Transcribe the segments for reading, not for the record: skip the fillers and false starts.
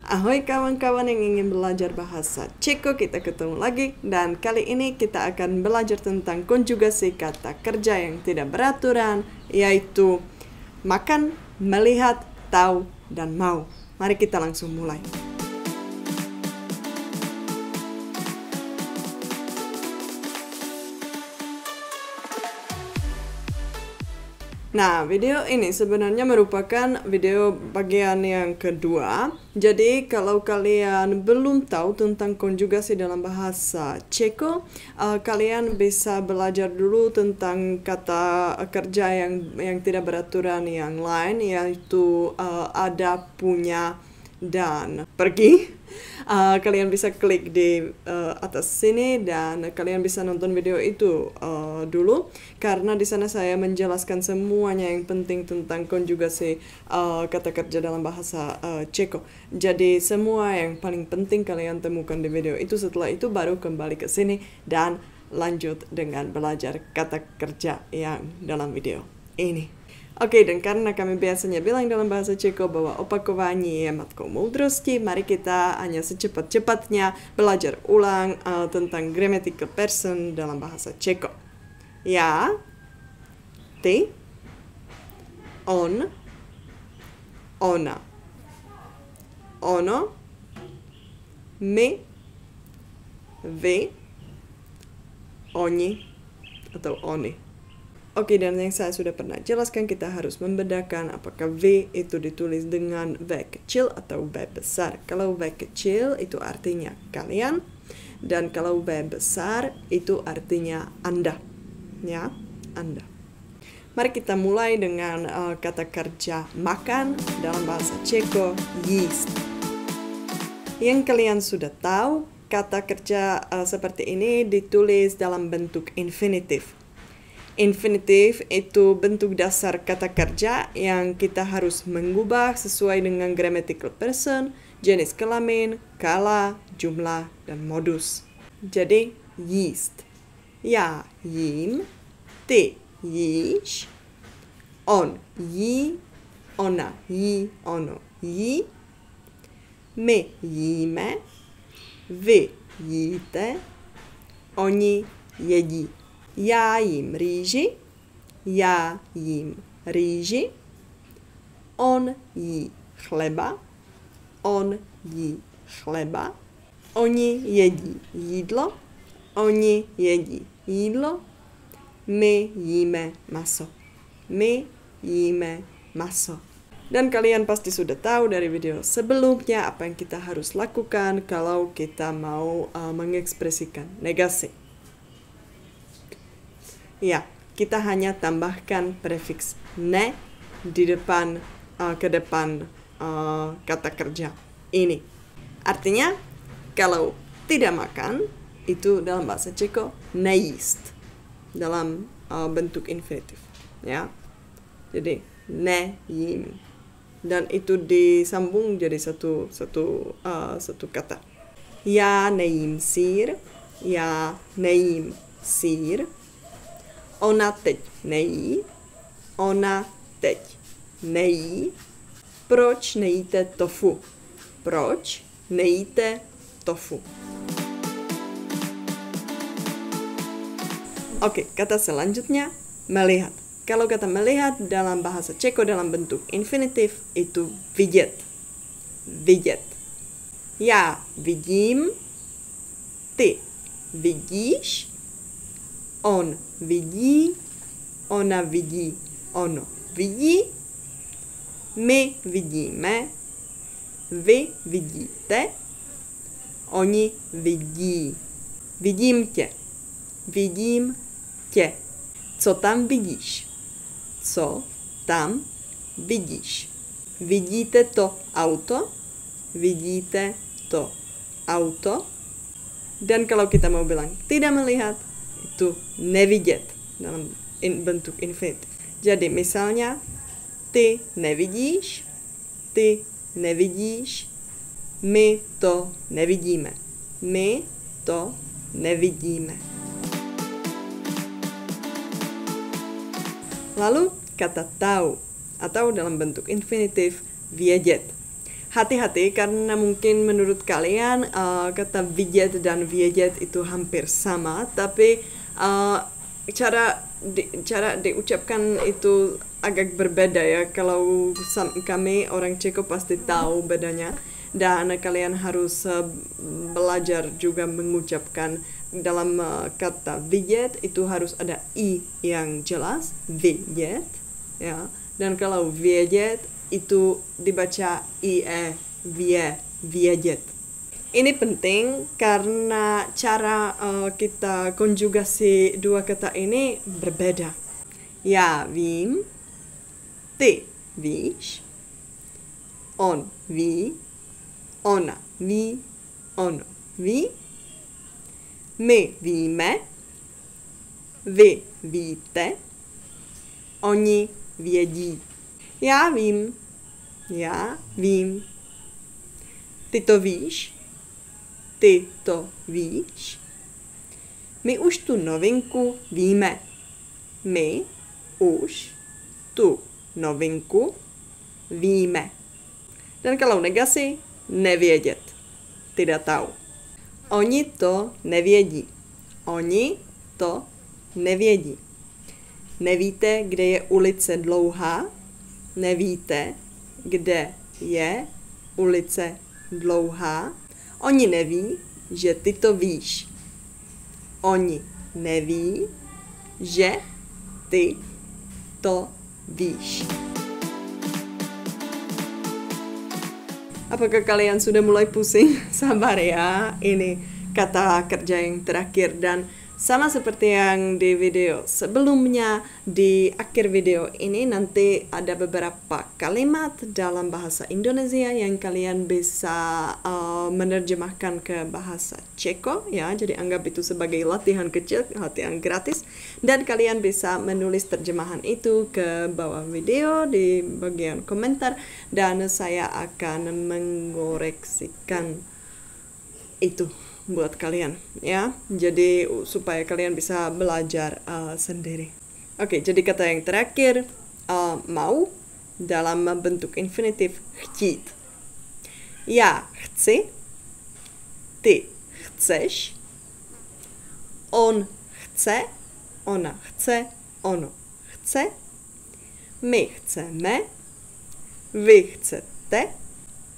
Ahoy kawan-kawan yang ingin belajar bahasa Ceko, kita ketemu lagi dan kali ini kita akan belajar tentang konjugasi kata kerja yang tidak beraturan, yaitu makan, melihat, tahu, dan mau. Mari kita langsung mulai. Nah, video ini sebenarnya merupakan video bagian yang kedua. Jadi, kalau kalian belum tahu tentang konjugasi dalam bahasa Ceko, kalian bisa belajar dulu tentang kata kerja yang tidak beraturan yang lain, yaitu ada, punya, dan pergi. Kalian bisa klik di atas sini dan kalian bisa nonton video itu dulu, karena di sana saya menjelaskan semuanya yang penting tentang konjugasi kata kerja dalam bahasa Ceko. Jadi semua yang paling penting kalian temukan di video itu. Setelah itu baru kembali ke sini dan lanjut dengan belajar kata kerja yang dalam video ini. Oke, dan karena kami biasanya bilang dalam bahasa Ceko bahwa opakovanie je matkou moudrosti, mari kita hanya secepat-cepatnya belajar ulang tentang grammatical person dalam bahasa Ceko. Ja, ty, on, ona, ono, my, vy, oni, atau oni. Oke, dan yang saya sudah pernah jelaskan, kita harus membedakan apakah V itu ditulis dengan V kecil atau V besar. Kalau V kecil itu artinya kalian, dan kalau V besar itu artinya Anda. Ya, Anda. Mari kita mulai dengan kata kerja makan dalam bahasa Ceko, jíst. Yang kalian sudah tahu, kata kerja seperti ini ditulis dalam bentuk infinitif. Infinitif itu bentuk dasar kata kerja yang kita harus mengubah sesuai dengan grammatical person, jenis kelamin, kala, jumlah, dan modus. Jadi, jíst. Ja jím, ty jíš, on jí, ona jí, ono jí, my jíme, vy jíte, oni jedí. Já jím rýži, já jím rýži, on jí chleba, on jí chleba, oni jedí jídlo, oni jedí jídlo, my jíme maso, my jíme maso. Dan kalian pasti sudah tahu dari video sebelumnya apa yang kita harus lakukan kalau kita mau mengekspresikan negasi. Ya, kita hanya tambahkan prefiks ne di depan ke depan kata kerja ini. Artinya, kalau tidak makan, itu dalam bahasa Ceko nejíst dalam bentuk infinitif. Ya, jadi ne jím, dan itu disambung jadi satu kata. Já nejím sír, já nejím sír. Ona teď nejí, ona teď nejí. Proč nejíte tofu? Proč nejíte tofu? Oke, kata selanjutnya melihat. Kalau kata melihat dalam bahasa Ceko dalam bentuk infinitif itu vidět. Vidět. Já vidím, ty vidíš, on vidí, ona vidí, ono vidí, my vidíme, vy vidíte, oni vidí. Vidím tě, vidím tě. Co tam vidíš? Co tam vidíš? Vidíte to auto? Vidíte to auto? Dan kalau kita mau bilang tidak melihat, itu nevidět dalam bentuk infinitif. Jadi misalnya, ty nevidíš, my to nevidíme. My to nevidíme. Lalu kata tahu atau dalam bentuk infinitif vědět. hati-hati karena mungkin menurut kalian kata vidět dan vědět itu hampir sama, tapi cara diucapkan itu agak berbeda ya. Kalau kami orang Ceko pasti tahu bedanya, dan kalian harus belajar juga mengucapkan dalam kata vidět itu harus ada i yang jelas, vidět ya. Dan kalau vědět itu dibaca ie, vědět. Ini penting karena cara kita konjugasi dua kata ini berbeda. Já vím, ty víš, on ví, ona ví, ono ví, my víme, vy víte, oni vědí. Já vím, ty to víš, ty to víš. My už tu novinku víme. My už tu novinku víme. Dan kalau negasi, nevědět. Tidak tahu. Oni to nevědí. Oni to nevědí. Nevíte, kde je ulice Dlouhá? Nevíte, kde je ulice Dlouhá? Oni neví, že ty to víš. Oni neví, že ty to víš. Apakah kalian sudah mulai pusing? Sabar ya, ini kata kerja yang terakhir, dan sama seperti yang di video sebelumnya, di akhir video ini nanti ada beberapa kalimat dalam bahasa Indonesia yang kalian bisa menerjemahkan ke bahasa Ceko ya. Jadi anggap itu sebagai latihan kecil, latihan gratis, dan kalian bisa menulis terjemahan itu ke bawah video di bagian komentar, dan saya akan mengoreksikan itu buat kalian ya, jadi supaya kalian bisa belajar sendiri. Oke, jadi kata yang terakhir, mau dalam bentuk infinitif chtít. Já chci, ty chceš, on chce, ona chce, ono chce, my chceme, vy chcete,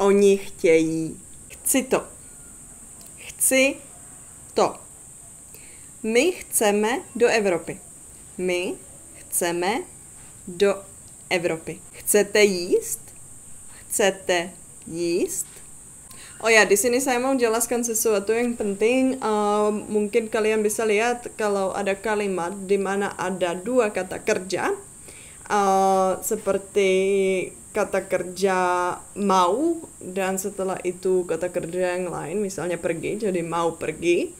oni chtějí. Chci to. Chci to. My chceme do Evropy. My chceme do Evropy. Chcete jíst? Chcete jíst? Oh ya, di sini saya mau jelaskan sesuatu yang penting. Mungkin kalian bisa lihat kalau ada kalimat di mana ada dua kata kerja, seperti kata kerja mau dan setelah itu kata kerja yang lain, misalnya pergi, jadi mau pergi.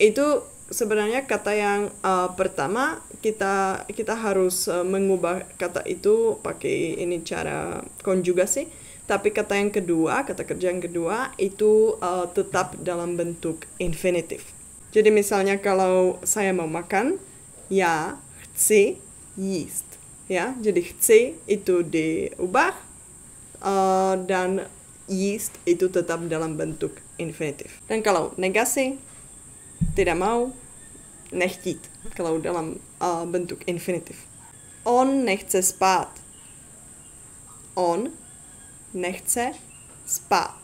Itu sebenarnya kata yang pertama kita harus mengubah kata itu pakai ini cara konjugasi, tapi kata yang kedua, kata kerja yang kedua itu tetap dalam bentuk infinitif. Jadi misalnya kalau saya mau makan, já chci jíst. Ya, jadi chci itu diubah dan jíst itu tetap dalam bentuk infinitif. Dan kalau negasi, tidak mau, nechtít, kalau dalam bentuk infinitif. On nechce spát. On nechce spát.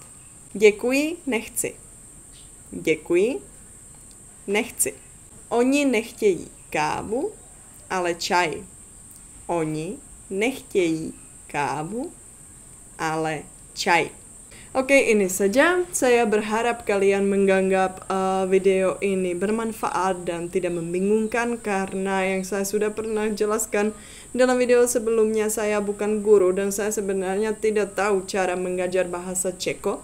Děkuji, nechci. Děkuji, nechci. Oni nechtějí kávu, ale čaj. Oni nechtějí kávu, ale čaj. Oke, ini saja. Saya berharap kalian menganggap video ini bermanfaat dan tidak membingungkan, karena yang saya sudah pernah jelaskan dalam video sebelumnya, saya bukan guru dan saya sebenarnya tidak tahu cara mengajar bahasa Ceko.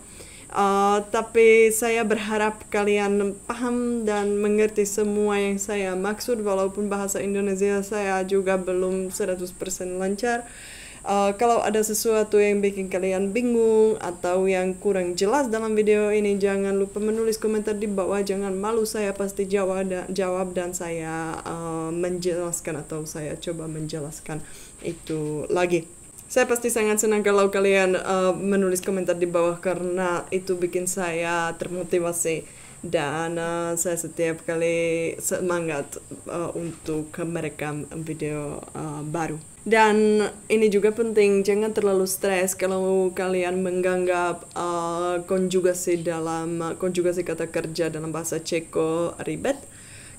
Tapi saya berharap kalian paham dan mengerti semua yang saya maksud, walaupun bahasa Indonesia saya juga belum 100% lancar. Kalau ada sesuatu yang bikin kalian bingung atau yang kurang jelas dalam video ini, jangan lupa menulis komentar di bawah. Jangan malu, saya pasti jawab dan saya menjelaskan atau saya coba menjelaskan itu lagi. Saya pasti sangat senang kalau kalian menulis komentar di bawah karena itu bikin saya termotivasi dan saya setiap kali semangat untuk merekam video baru. Dan ini juga penting, jangan terlalu stres kalau kalian menganggap konjugasi kata kerja dalam bahasa Ceko ribet.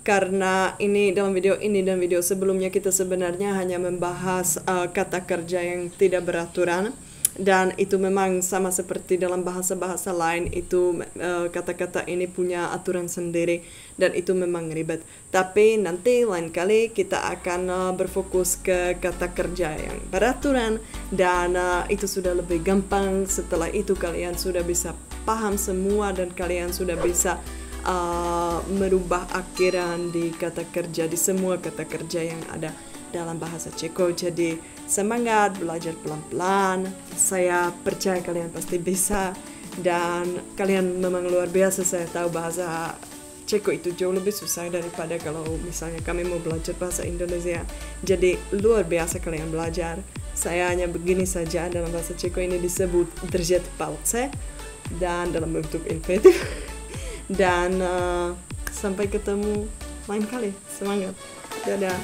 Karena ini dalam video ini dan video sebelumnya kita sebenarnya hanya membahas kata kerja yang tidak beraturan, dan itu memang sama seperti dalam bahasa-bahasa lain, itu kata-kata ini punya aturan sendiri dan itu memang ribet. Tapi nanti lain kali kita akan berfokus ke kata kerja yang beraturan dan itu sudah lebih gampang. Setelah itu kalian sudah bisa paham semua dan kalian sudah bisa merubah akhiran di kata kerja, di semua kata kerja yang ada dalam bahasa Ceko. Jadi semangat belajar pelan-pelan, saya percaya kalian pasti bisa dan kalian memang luar biasa. Saya tahu bahasa Ceko itu jauh lebih susah daripada kalau misalnya kami mau belajar bahasa Indonesia. Jadi luar biasa kalian belajar. Saya hanya begini saja, dalam bahasa Ceko ini disebut držet palce dan dalam bentuk infinitif. Dan sampai ketemu lain kali. Semangat. Dadah.